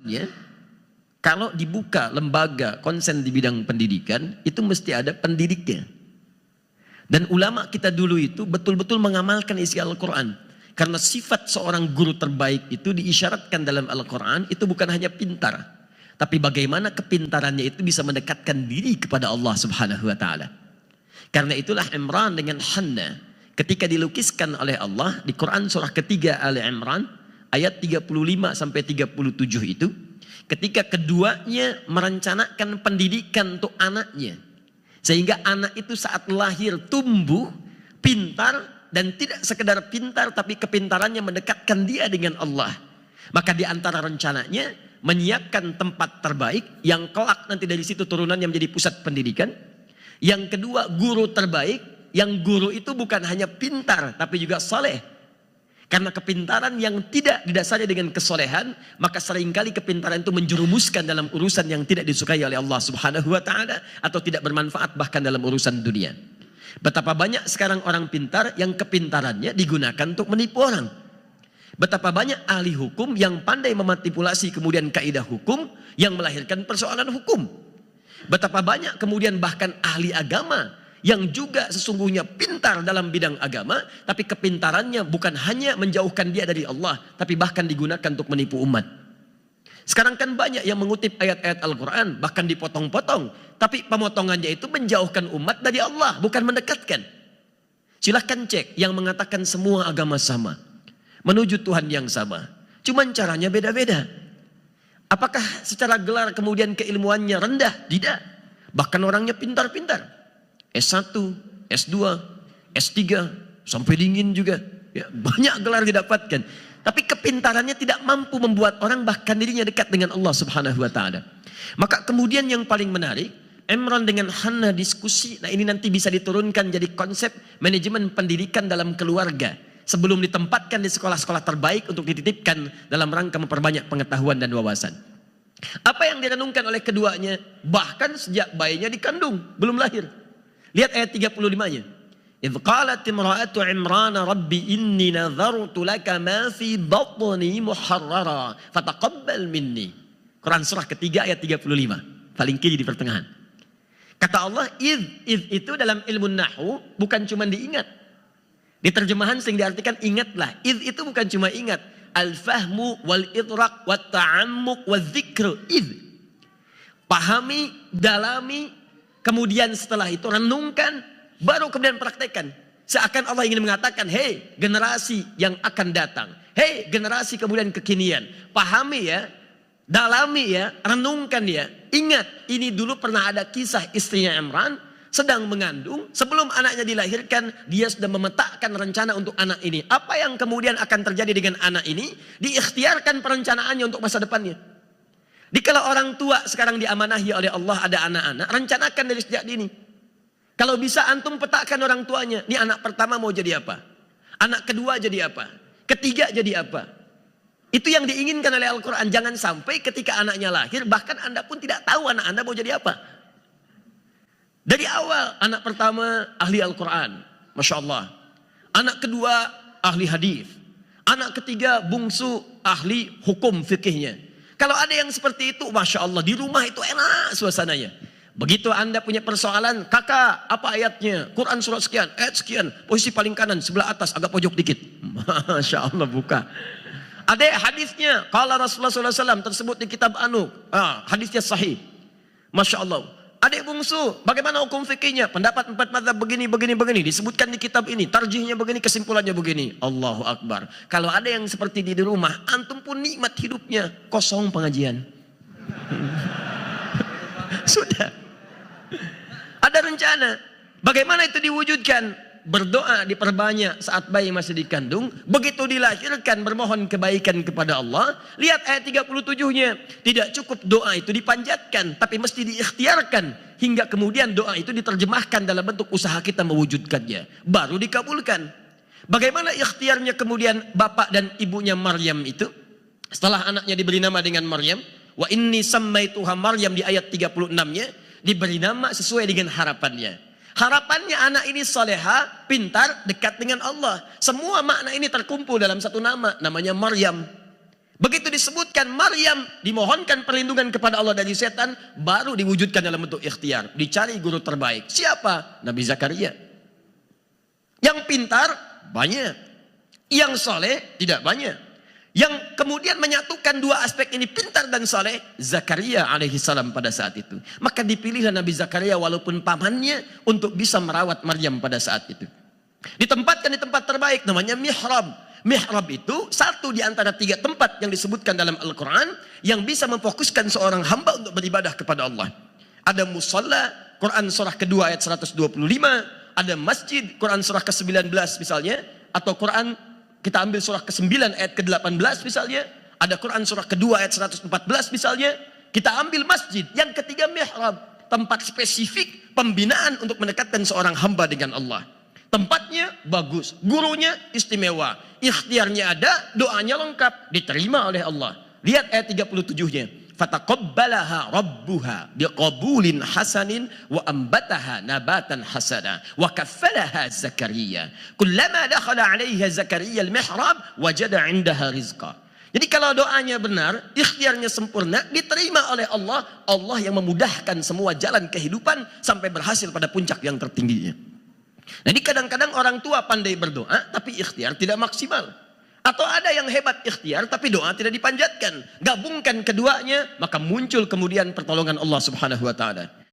Ya, kalau dibuka lembaga konsen di bidang pendidikan, itu mesti ada pendidiknya. Dan ulama kita dulu itu betul-betul mengamalkan isi Al-Quran. Karena sifat seorang guru terbaik itu diisyaratkan dalam Al-Quran, itu bukan hanya pintar, tapi bagaimana kepintarannya itu bisa mendekatkan diri kepada Allah Subhanahu wa Ta'ala. Karena itulah Imran dengan Hannah ketika dilukiskan oleh Allah di Quran surah ketiga Ali Imran ayat 35 sampai 37 itu, ketika keduanya merencanakan pendidikan untuk anaknya, sehingga anak itu saat lahir tumbuh pintar, dan tidak sekedar pintar tapi kepintarannya mendekatkan dia dengan Allah. Maka di antara rencananya menyiapkan tempat terbaik yang kelak nanti dari situ turunannya menjadi pusat pendidikan. Yang kedua, guru terbaik, yang guru itu bukan hanya pintar tapi juga soleh. Karena kepintaran yang tidak didasari dengan kesolehan, maka seringkali kepintaran itu menjerumuskan dalam urusan yang tidak disukai oleh Allah Subhanahu wa Ta'ala, atau tidak bermanfaat bahkan dalam urusan dunia. Betapa banyak sekarang orang pintar yang kepintarannya digunakan untuk menipu orang. Betapa banyak ahli hukum yang pandai memanipulasi kemudian kaidah hukum yang melahirkan persoalan hukum. Betapa banyak kemudian bahkan ahli agama yang juga sesungguhnya pintar dalam bidang agama, tapi kepintarannya bukan hanya menjauhkan dia dari Allah, tapi bahkan digunakan untuk menipu umat. Sekarang kan banyak yang mengutip ayat-ayat Al-Quran, bahkan dipotong-potong, tapi pemotongannya itu menjauhkan umat dari Allah, bukan mendekatkan. Silahkan cek yang mengatakan semua agama sama, menuju Tuhan yang sama, cuman caranya beda-beda. Apakah secara gelar kemudian keilmuannya rendah? Tidak. Bahkan orangnya pintar-pintar, S1, S2, S3, sampai dingin juga, ya, banyak gelar didapatkan. Tapi kepintarannya tidak mampu membuat orang bahkan dirinya dekat dengan Allah Subhanahu wa Ta'ala. Maka kemudian yang paling menarik, Imran dengan Hannah diskusi. Nah, ini nanti bisa diturunkan jadi konsep manajemen pendidikan dalam keluarga sebelum ditempatkan di sekolah-sekolah terbaik untuk dititipkan dalam rangka memperbanyak pengetahuan dan wawasan. Apa yang direnungkan oleh keduanya bahkan sejak bayinya dikandung, belum lahir. Lihat ayat 35-nya. إذ قالت امرأة عمران ربي إني نذرت لك ما في بطني محررا فتقبل مني. Quran surah ketiga ayat 35, paling kiri di pertengahan. Kata Allah, idh itu dalam ilmu nahwu bukan cuma diingat. Di terjemahan sering diartikan ingatlah. Idh itu bukan cuma ingat. Al-fahmu wal-idraq wat-ta'ammuk wal-dzikr. Idh. Pahami, dalami, kemudian setelah itu renungkan, baru kemudian praktekkan. Seakan Allah ingin mengatakan, hei generasi yang akan datang, hei generasi kemudian kekinian, pahami ya, dalami ya, renungkan ya. Ingat, ini dulu pernah ada kisah istrinya Imran sedang mengandung. Sebelum anaknya dilahirkan, dia sudah memetakan rencana untuk anak ini. Apa yang kemudian akan terjadi dengan anak ini, diikhtiarkan perencanaannya untuk masa depannya. Dikala orang tua sekarang diamanahi oleh Allah ada anak-anak, rencanakan dari sejak dini. Kalau bisa antum petakan orang tuanya, ini anak pertama mau jadi apa? Anak kedua jadi apa? Ketiga jadi apa? Itu yang diinginkan oleh Al-Quran. Jangan sampai ketika anaknya lahir, bahkan anda pun tidak tahu anak anda mau jadi apa. Dari awal, anak pertama ahli Al-Quran, Masya Allah. Anak kedua ahli hadis. Anak ketiga bungsu ahli hukum fikihnya. Kalau ada yang seperti itu, Masya Allah, di rumah itu enak suasananya. Begitu anda punya persoalan, kakak apa ayatnya? Quran surat sekian, ayat sekian, posisi paling kanan, sebelah atas, agak pojok dikit. Masya Allah buka. Ada hadisnya, kalau Rasulullah SAW tersebut di kitab hadisnya sahih. Masya Allah. Adik bungsu, bagaimana hukum fikihnya? Pendapat 4 mazhab begini, disebutkan di kitab ini, tarjihnya begini, kesimpulannya begini. Allahu Akbar. Kalau ada yang seperti di rumah, antum pun nikmat hidupnya, kosong pengajian. Sudah. Ada rencana. Bagaimana itu diwujudkan? Berdoa diperbanyak saat bayi masih dikandung. Begitu dilahirkan bermohon kebaikan kepada Allah. Lihat ayat 37-nya. Tidak cukup doa itu dipanjatkan, tapi mesti diikhtiarkan. Hingga kemudian doa itu diterjemahkan dalam bentuk usaha kita mewujudkannya. Baru dikabulkan. Bagaimana ikhtiarnya kemudian bapak dan ibunya Maryam itu? Setelah anaknya diberi nama dengan Maryam. Wa inni sammaituha Maryam di ayat 36-nya. Diberi nama sesuai dengan harapannya. Harapannya anak ini soleha, pintar, dekat dengan Allah. Semua makna ini terkumpul dalam satu nama, namanya Maryam. Begitu disebutkan Maryam dimohonkan perlindungan kepada Allah dari setan, baru diwujudkan dalam bentuk ikhtiar. Dicari guru terbaik. Siapa? Nabi Zakaria. Yang pintar banyak, yang soleh tidak banyak. Yang kemudian menyatukan dua aspek ini, pintar dan soleh, Zakaria alaihi salam pada saat itu. Maka dipilihlah Nabi Zakaria walaupun pamannya untuk bisa merawat Maryam pada saat itu. Ditempatkan di tempat terbaik, namanya mihrab. Mihrab itu satu di antara 3 tempat yang disebutkan dalam Al-Quran yang bisa memfokuskan seorang hamba untuk beribadah kepada Allah. Ada musalla, Quran surah kedua ayat 125. Ada masjid, Quran surah ke-19 misalnya. Atau Quran, kita ambil surah ke-9 ayat ke-18 misalnya. Ada Quran surah kedua ayat 114 misalnya. Kita ambil masjid. Yang ketiga mihrab, tempat spesifik pembinaan untuk mendekatkan seorang hamba dengan Allah. Tempatnya bagus, gurunya istimewa, ikhtiarnya ada, doanya lengkap, diterima oleh Allah. Lihat ayat 37-nya. Fataqabbalaha rabbuha biqabulin hasanin wa ambataha nabatan hasana wa kaffalaha Zakaria. Kullama dakhala 'alaiha Zakaria al-mihrab wajada 'indaha rizqa. Jadi kalau doanya benar, ikhtiarnya sempurna, diterima oleh Allah, Allah yang memudahkan semua jalan kehidupan sampai berhasil pada puncak yang tertingginya. Jadi kadang-kadang orang tua pandai berdoa tapi ikhtiar tidak maksimal. Atau ada yang hebat ikhtiar tapi doa tidak dipanjatkan. Gabungkan keduanya, maka muncul kemudian pertolongan Allah Subhanahu wa taala.